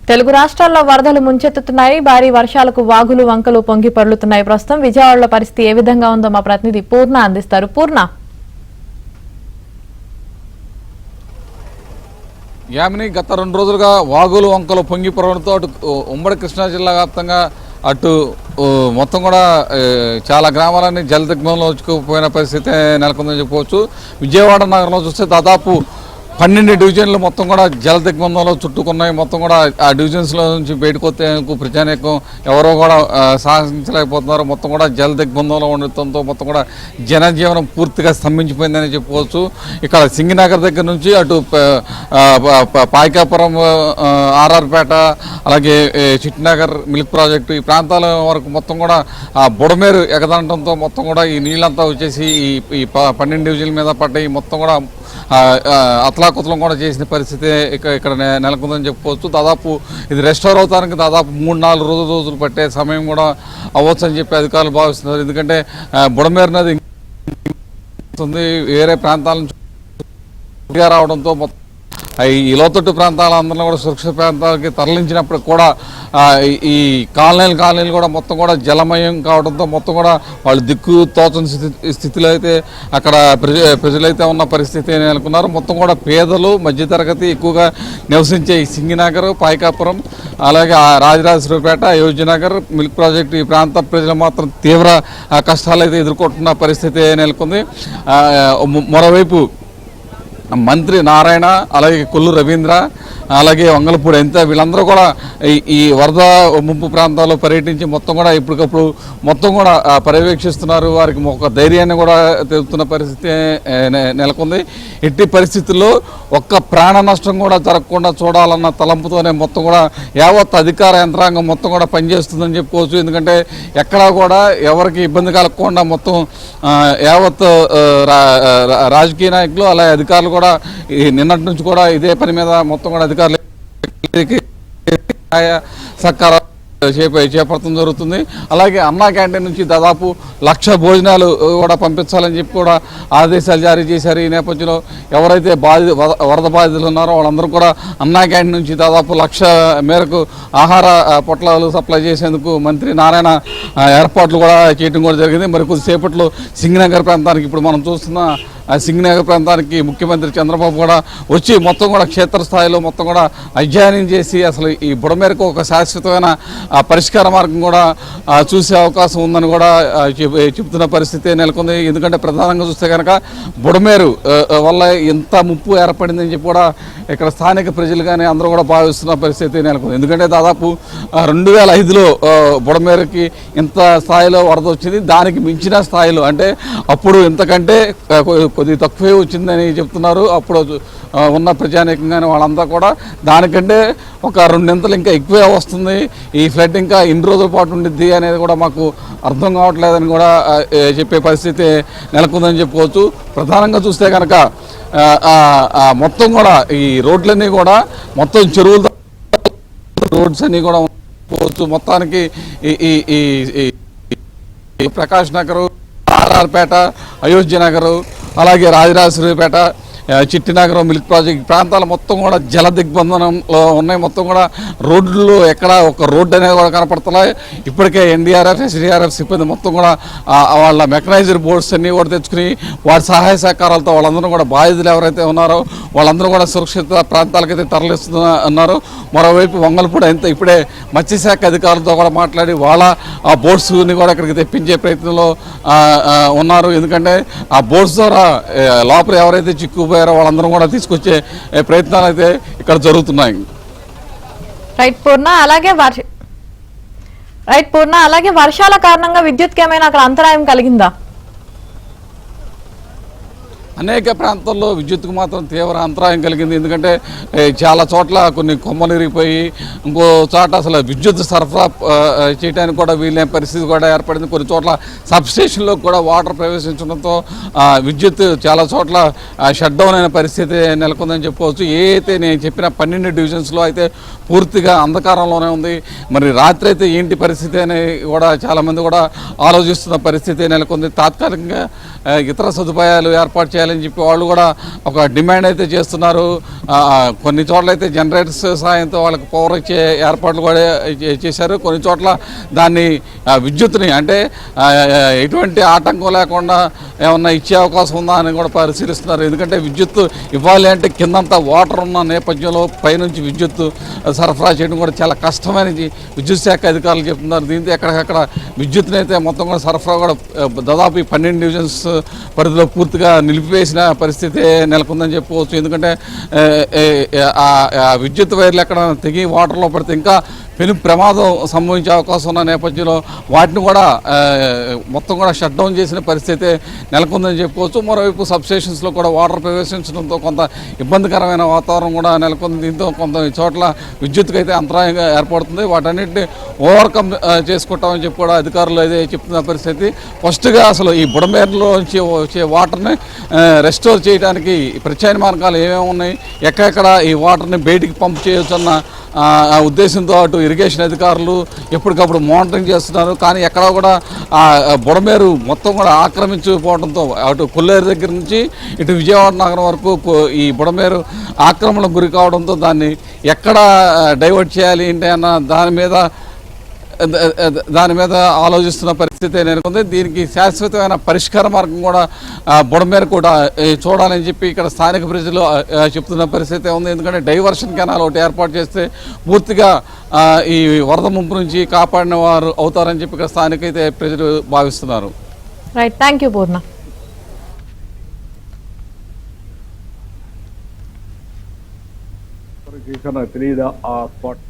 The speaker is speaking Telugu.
తెలుగు రాష్ట్రాల్లో వరదలు ముంచెత్తుతున్నాయి. భారీ వర్షాలకు వాగులు వంకలు పొంగి పొర్లుతున్నాయి. ప్రస్తుతం విజయవాడలో పరిస్థితి ఏ విధంగా ఉందో మా ప్రతినిధి పూర్ణ అందిస్తారు. పూర్ణ, యామిని గత 2 రోజులుగా వాగులు వంకలు పొంగి పొరవడంతో అటు ఉమ్మడి కృష్ణా జిల్లా వ్యాప్తంగా అటు మొత్తం కూడా చాలా గ్రామాలన్నీ జలదిగ్బంలో వచ్చుకుపోయిన పరిస్థితి నెలకొందని చెప్పుకోవచ్చు. విజయవాడ నగరంలో చూస్తే దాదాపు 12 డివిజన్లు మొత్తం కూడా జలదిగ్బంధంలో చుట్టుకున్నాయి. మొత్తం కూడా ఆ డివిజన్స్లో నుంచి బయటకు వచ్చేందుకు ప్రజానీకం ఎవరో కూడా సాహసించలేకపోతున్నారు. మొత్తం కూడా జలదిగ్బంధంలో ఉండటంతో మొత్తం కూడా జనజీవనం పూర్తిగా స్తంభించిపోయిందని చెప్పుకోవచ్చు. ఇక్కడ సింగినగర్ దగ్గర నుంచి అటు పాయకాపురం, ఆర్ఆర్పేట, అలాగే చిట్టినగర్ మిల్క్ ప్రాజెక్టు ఈ ప్రాంతాల వరకు మొత్తం కూడా బుడమేరు ఎగదండంతో మొత్తం కూడా ఈ నీళ్ళంతా వచ్చేసి ఈ 12 డివిజన్ల మీద పడ్డాయి. మొత్తం కూడా అతలాకుతలం కూడా చేసిన పరిస్థితి ఇక్కడ నెలకొందని చెప్పుకోవచ్చు. దాదాపు ఇది రెస్టోర్ అవడానికి దాదాపు 3-4 రోజులు పట్టే సమయం కూడా అవ్వచ్చు అని చెప్పి అధికారులు భావిస్తున్నారు. ఎందుకంటే బుడమేరు నది వేరే ప్రాంతాల నుంచి రావడంతో మొత్తం ఈ లోతట్టు ప్రాంతాలందరినీ కూడా సురక్షిత ప్రాంతాలకి తరలించినప్పుడు కూడా ఈ కాలనీలు కూడా మొత్తం కూడా జలమయం కావడంతో మొత్తం కూడా వాళ్ళు దిక్కు తోచని స్థితిలో అయితే అక్కడ ప్రజలైతే ఉన్న పరిస్థితి నెలకొన్నారు. మొత్తం కూడా పేదలు, మధ్యతరగతి ఎక్కువగా నివసించే ఈ సింగినగర్, పాయకాపురం, అలాగే రాజరాజేశ్వరిపేట, అయోధ్యనగర్, మిల్క్ ప్రాజెక్టు ఈ ప్రాంత ప్రజలు మాత్రం తీవ్ర కష్టాలు అయితే ఎదుర్కొంటున్న పరిస్థితి నెలకొంది. మరోవైపు మంత్రి నారాయణ, అలాగే కొల్లు రవీంద్ర, అలాగే వంగలపూడి ఎంత వీళ్ళందరూ కూడా ఈ వరద ముంపు ప్రాంతాల్లో పర్యటించి మొత్తం కూడా ఇప్పటికప్పుడు మొత్తం కూడా పర్యవేక్షిస్తున్నారు. వారికి ఒక ధైర్యాన్ని కూడా తెలుపుతున్న పరిస్థితి నెలకొంది. ఎట్టి పరిస్థితుల్లో ఒక్క ప్రాణ నష్టం కూడా జరగకుండా చూడాలన్న తలంపుతోనే మొత్తం కూడా యావత్ అధికార యంత్రాంగం మొత్తం కూడా పనిచేస్తుందని చెప్పుకోవచ్చు. ఎందుకంటే ఎక్కడా కూడా ఎవరికి ఇబ్బంది కలగకుండా మొత్తం యావత్ రాజకీయ నాయకులు అలాగే అధికారులు కూడా నిన్నటి నుంచి కూడా ఇదే పని మీద మొత్తం కూడా అధికారులు సత్కారం చేపట్టడం జరుగుతుంది. అలాగే అన్నా క్యాంటీన్ నుంచి దాదాపు 1,00,000 భోజనాలు కూడా పంపించాలని చెప్పి కూడా ఆదేశాలు జారీ చేశారు. ఈ నేపథ్యంలో ఎవరైతే వరద బాధితులు ఉన్నారో వాళ్ళందరూ కూడా అన్నా క్యాంటీన్ నుంచి దాదాపు 1,00,000 మేరకు ఆహార పొట్లాలు సప్లై చేసేందుకు మంత్రి నారాయణ ఏర్పాట్లు కూడా చేయడం కూడా జరిగింది. మరి కొద్దిసేపట్లో సింగినగర్ ప్రాంతానికి ఇప్పుడు మనం చూస్తున్న సింగినగర్ ప్రాంతానికి ముఖ్యమంత్రి చంద్రబాబు కూడా వచ్చి మొత్తం కూడా క్షేత్రస్థాయిలో మొత్తం కూడా అధ్యయనం చేసి అసలు ఈ బుడమేరకు ఒక శాశ్వతమైన పరిష్కార మార్గం కూడా చూసే అవకాశం ఉందని కూడా చెబుతున్న పరిస్థితి నెలకొంది. ఎందుకంటే ప్రధానంగా చూస్తే కనుక బుడమేరు వల్ల ఎంత ముప్పు ఏర్పడిందని చెప్పి కూడా ఇక్కడ స్థానిక ప్రజలు కానీ అందరూ కూడా భావిస్తున్న పరిస్థితి నెలకొంది. ఎందుకంటే దాదాపు 2005లో బుడమేరుకి ఇంత స్థాయిలో వరద వచ్చింది. దానికి మించిన స్థాయిలో అంటే అప్పుడు ఇంతకంటే కొద్దిగా తక్కువే వచ్చిందని చెప్తున్నారు. అప్పుడు ఉన్న ప్రజానీకంగానే వాళ్ళంతా కూడా దానికంటే ఒక 2 ఇంకా ఎక్కువే వస్తుంది. ఈ ఫ్లడ్ ఇంకా ఇన్ని రోజుల పాటు ఉండిద్ది అనేది కూడా మాకు అర్థం కావట్లేదని కూడా చెప్పే పరిస్థితి నెలకొందని చెప్పుకోవచ్చు. ప్రధానంగా చూస్తే కనుక మొత్తం కూడా ఈ రోడ్లన్నీ కూడా మొత్తం చెరువులు రోడ్స్ అన్నీ కూడా పోవచ్చు. మొత్తానికి ఈ ప్రకాష్ నగరు, ఆర్ఆర్పేట, అయోధ్యనగరు, అలాగే రాజరాజేశ్వరిపేట, చిట్టినగరం, మిల్క్ ప్రాజెక్ట్ ప్రాంతాలు మొత్తం కూడా జల దిగ్బంధనంలో ఉన్నాయి. మొత్తం కూడా రోడ్లు ఎక్కడ ఒక రోడ్డు అనేది కూడా కనపడుతున్నాయి. ఇప్పటికే ఎన్డీఆర్ఎఫ్, ఎస్డీఆర్ఎఫ్ సిబ్బంది మొత్తం కూడా వాళ్ళ మెకనైజ్డ్ బోట్స్ అన్నీ కూడా తెచ్చుకుని వాటి సహాయ సహకారాలతో వాళ్ళందరూ కూడా బాధితులు ఎవరైతే ఉన్నారో వాళ్ళందరూ కూడా సురక్షిత ప్రాంతాలకైతే తరలిస్తున్నారు. మరోవైపు వంగలపూడి ఎంత ఇప్పుడే మత్స్యశాఖ అధికారులతో కూడా మాట్లాడి వాళ్ళ ఆ బోట్స్ని కూడా ఇక్కడికి తెప్పించే ప్రయత్నంలో ఉన్నారు. ఎందుకంటే ఆ బోట్స్ ద్వారా లోపల ఎవరైతే చిక్కుపోయారో వాళ్ళందరూ కూడా తీసుకొచ్చే ప్రయత్నాలు అయితే ఇక్కడ జరుగుతున్నాయి. రైట్ పూర్ణ, అలాగే వర్షాల కారణంగా విద్యుత్కి ఏమైనా అక్కడ అంతరాయం కలిగిందా? అనేక ప్రాంతాల్లో విద్యుత్కు మాత్రం తీవ్ర అంతరాయం కలిగింది. ఎందుకంటే చాలా చోట్ల కొన్ని కొమ్మలు ఇరిగిపోయి ఇంకో చోట అసలు విద్యుత్ సరఫరా చేయడానికి కూడా వీలైన పరిస్థితి కూడా ఏర్పడింది. కొన్ని చోట్ల సబ్స్టేషన్లో కూడా వాటర్ ప్రవేశించడంతో విద్యుత్ చాలా చోట్ల షట్ డౌన్ అయిన పరిస్థితి నెలకొందని చెప్పుకోవచ్చు. అయితే నేను చెప్పిన 12 డివిజన్స్లో అయితే పూర్తిగా అంధకారంలోనే ఉంది. మరి రాత్రి అయితే ఏంటి పరిస్థితి అని కూడా చాలామంది కూడా ఆలోచిస్తున్న పరిస్థితి నెలకొంది. తాత్కాలికంగా ఇతర సదుపాయాలు ఏర్పాటు చేయాలి చేయాలని చెప్పి వాళ్ళు కూడా ఒక డిమాండ్ అయితే చేస్తున్నారు. కొన్ని చోట్ల అయితే జనరేటర్స్ సాయంతో వాళ్ళకి పవర్ ఇచ్చే ఏర్పాట్లు కూడా చేశారు. కొన్ని చోట్ల దాన్ని విద్యుత్ని అంటే ఎటువంటి ఆటంకం లేకుండా ఏమన్నా ఇచ్చే అవకాశం ఉందా అని కూడా పరిశీలిస్తున్నారు. ఎందుకంటే విద్యుత్ ఇవ్వాలి అంటే కిందంతా వాటర్ ఉన్న నేపథ్యంలో పైనుంచి విద్యుత్ సరఫరా చేయడం కూడా చాలా కష్టమైనది విద్యుత్ శాఖ అధికారులు చెప్తున్నారు. దీంతో ఎక్కడికక్కడ విద్యుత్ని అయితే మొత్తం కూడా సరఫరా కూడా దాదాపు 12 డివిజన్స్ పరిధిలో పూర్తిగా నిలిపివేసిన పరిస్థితి నెలకొందని చెప్పుకోవచ్చు. ఎందుకంటే విద్యుత్ వైర్లు ఎక్కడ తెగి వాటర్లో పడితే ఇంకా పెను ప్రమాదం సంభవించే అవకాశం ఉన్న నేపథ్యంలో వాటిని కూడా మొత్తం కూడా షట్ డౌన్ చేసిన పరిస్థితి నెలకొందని చెప్పుకోవచ్చు. మరోవైపు సబ్స్టేషన్స్లో కూడా వాటర్ ప్రవేశించడంతో కొంత ఇబ్బందికరమైన వాతావరణం కూడా నెలకొంది. దీంతో కొంత చోట్ల విద్యుత్కి అయితే అంతరాయంగా ఏర్పడుతుంది. వాటన్నిటిని ఓవర్కమ్ చేసుకుంటామని చెప్పి కూడా అధికారులు అయితే చెప్తున్న పరిస్థితి. ఫస్ట్గా అసలు ఈ బుడమేరులో నుంచి వచ్చే వాటర్ని రెస్టోర్ చేయడానికి ప్రత్యామ్నాయ మార్గాలు ఏమేమి ఉన్నాయి, ఎక్కడెక్కడ ఈ వాటర్ని బయటికి పంప్ చేయొచ్చు అన్న ఉద్దేశంతో అటు ఇరిగేషన్ అధికారులు ఎప్పటికప్పుడు మానిటరింగ్ చేస్తున్నారు. కానీ ఎక్కడ కూడా బుడమేరు మొత్తం కూడా ఆక్రమించుకోవడంతో అటు కొల్లేరు దగ్గర నుంచి ఇటు విజయవాడ నగరం వరకు ఈ బుడమేరు ఆక్రమణకు గురి కావడంతో దాన్ని ఎక్కడ డైవర్ట్ చేయాలి ఏంటి అన్న దాని మీద ఆలోచిస్తున్న పరిస్థితి నెలకొంది. దీనికి శాశ్వతమైన పరిష్కార మార్గం కూడా బుడమేరు కూడా చూడాలని చెప్పి ఇక్కడ స్థానిక ప్రజలు చెప్తున్న పరిస్థితి ఉంది. ఎందుకంటే డైవర్షన్ కెనాల్ ఒకటి ఏర్పాటు చేస్తే పూర్తిగా ఈ వరద ముంపు నుంచి కాపాడిన వారు అవుతారని చెప్పి ఇక్కడ స్థానిక అయితే ప్రజలు భావిస్తున్నారు. రైట్, థ్యాంక్ యూ పూర్ణ. తెలియదా ఆ స్పాట్